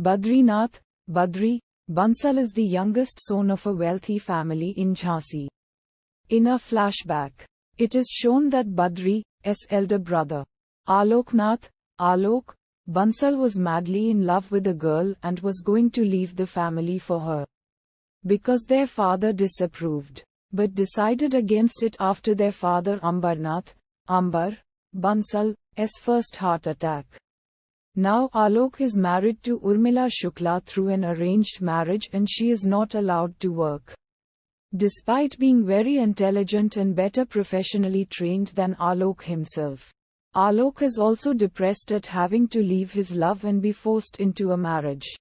Badrinath, Badri, Bansal is the youngest son of a wealthy family in Jhansi. In a flashback, it is shown that Badri's elder brother, Aloknath, Alok, Bansal was madly in love with a girl and was going to leave the family for her. Because their father disapproved, but decided against it after their father Ambarnath, Bansal's first heart attack. Now Alok is married to Urmila Shukla through an arranged marriage and she is not allowed to work. Despite being very intelligent and better professionally trained than Alok himself, Alok is also depressed at having to leave his love and be forced into a marriage.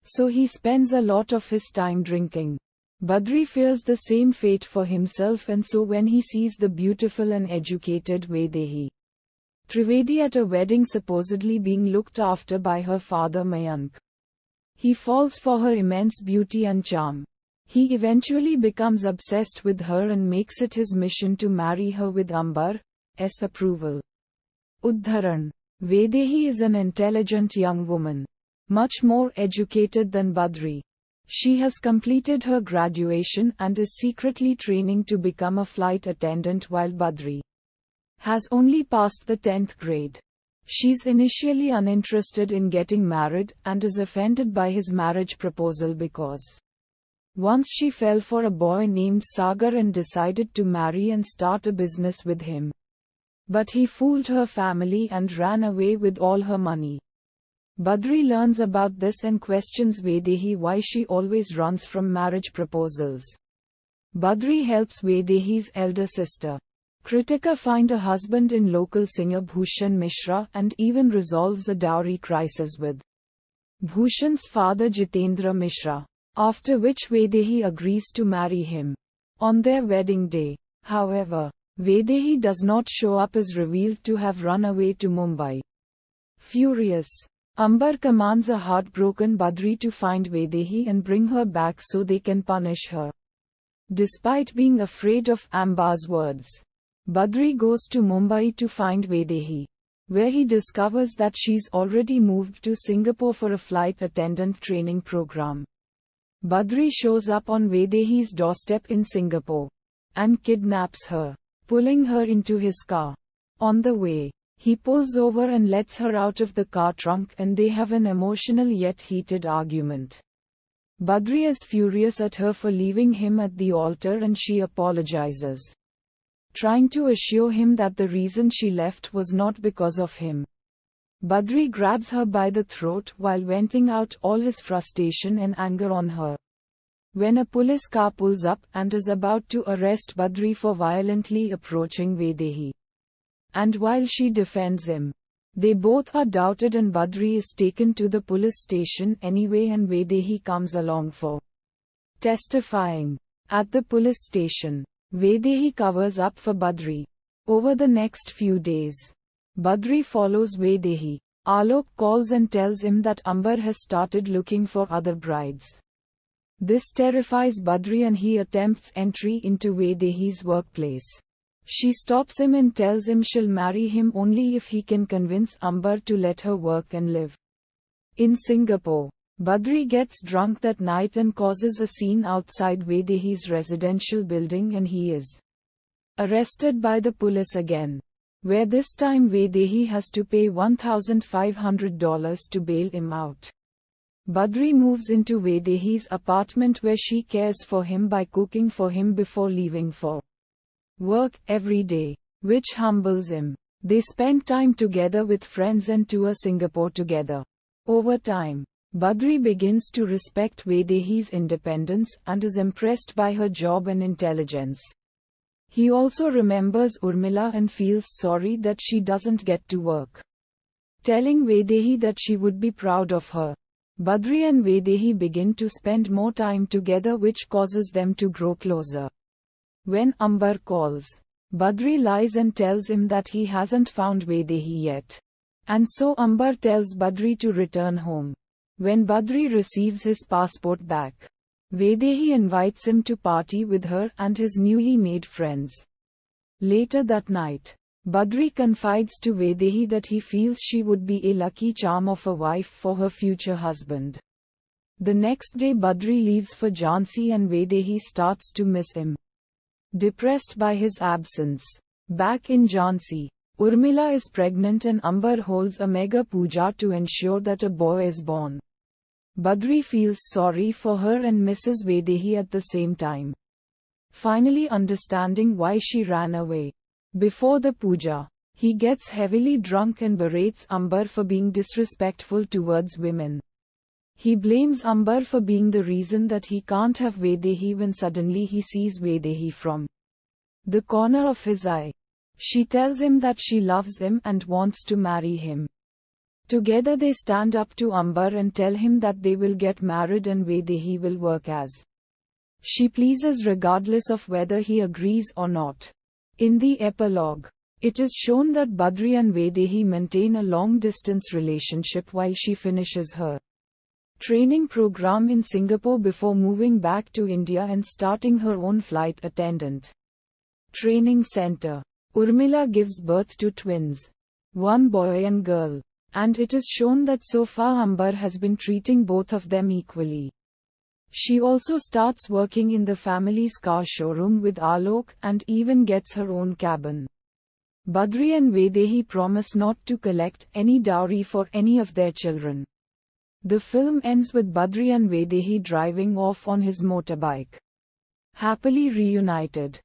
So he spends a lot of his time drinking. Badri fears the same fate for himself, and so when he sees the beautiful and educated Vaidehi Trivedi at a wedding supposedly being looked after by her father Mayank, he falls for her immense beauty and charm. He eventually becomes obsessed with her and makes it his mission to marry her with Ambar's approval. Udharan: Vaidehi is an intelligent young woman, much more educated than Badri. She has completed her graduation and is secretly training to become a flight attendant, while Badri has only passed the 10th grade. She's initially uninterested in getting married and is offended by his marriage proposal because once she fell for a boy named Sagar and decided to marry and start a business with him. But he fooled her family and ran away with all her money. Badri learns about this and questions Vaidehi why she always runs from marriage proposals. Badri helps Vaidehi's elder sister, Kritika, find a husband in local singer Bhushan Mishra and even resolves a dowry crisis with Bhushan's father Jitendra Mishra, after which Vaidehi agrees to marry him. On their wedding day, however, Vaidehi does not show up, as revealed to have run away to Mumbai. Furious, Ambar commands a heartbroken Badri to find Vaidehi and bring her back so they can punish her. Despite being afraid of Ambar's words, Badri goes to Mumbai to find Vaidehi, where he discovers that she's already moved to Singapore for a flight attendant training program. Badri shows up on Vaidehi's doorstep in Singapore and kidnaps her, pulling her into his car. On the way, he pulls over and lets her out of the car trunk and they have an emotional yet heated argument. Badri is furious at her for leaving him at the altar and she apologizes, trying to assure him that the reason she left was not because of him. Badri grabs her by the throat while venting out all his frustration and anger on her. When a police car pulls up and is about to arrest Badri for violently approaching Vaidehi, and while she defends him, they both are doubted and Badri is taken to the police station anyway and Vaidehi comes along for testifying. At the police station, Vaidehi covers up for Badri. Over the next few days, Badri follows Vaidehi. Alok calls and tells him that Ambar has started looking for other brides. This terrifies Badri and he attempts entry into Vaidehi's workplace. She stops him and tells him she'll marry him only if he can convince Ambar to let her work and live in Singapore. Badri gets drunk that night and causes a scene outside Vaidehi's residential building and he is arrested by the police again, where this time Vaidehi has to pay $1,500 to bail him out. Badri moves into Vaidehi's apartment where she cares for him by cooking for him before leaving for work every day, which humbles him. They spend time together with friends and tour Singapore together. Over time, Badri begins to respect Vaidehi's independence and is impressed by her job and intelligence. He also remembers Urmila and feels sorry that she doesn't get to work, telling Vaidehi that she would be proud of her. Badri and Vaidehi begin to spend more time together, which causes them to grow closer. When Ambar calls, Badri lies and tells him that he hasn't found Vaidehi yet. And so Ambar tells Badri to return home. When Badri receives his passport back, Vaidehi invites him to party with her and his newly made friends. Later that night, Badri confides to Vaidehi that he feels she would be a lucky charm of a wife for her future husband. The next day Badri leaves for Jhansi and Vaidehi starts to miss him. Depressed by his absence. Back in Jhansi, Urmila is pregnant and Ambar holds a mega puja to ensure that a boy is born. Badri feels sorry for her and misses Vaidehi at the same time. Finally understanding why she ran away. Before the puja, he gets heavily drunk and berates Ambar for being disrespectful towards women. He blames Ambar for being the reason that he can't have Vaidehi when suddenly he sees Vaidehi from the corner of his eye. She tells him that she loves him and wants to marry him. Together they stand up to Ambar and tell him that they will get married and Vaidehi will work as she pleases regardless of whether he agrees or not. In the epilogue, it is shown that Badri and Vaidehi maintain a long-distance relationship while she finishes her training program in Singapore before moving back to India and starting her own flight attendant training center. Urmila gives birth to twins, one boy and girl, and it is shown that so far Ambar has been treating both of them equally. She also starts working in the family's car showroom with Alok and even gets her own cabin. Badri and Vaidehi promise not to collect any dowry for any of their children. The film ends with Badri and Vaidehi driving off on his motorbike, happily reunited.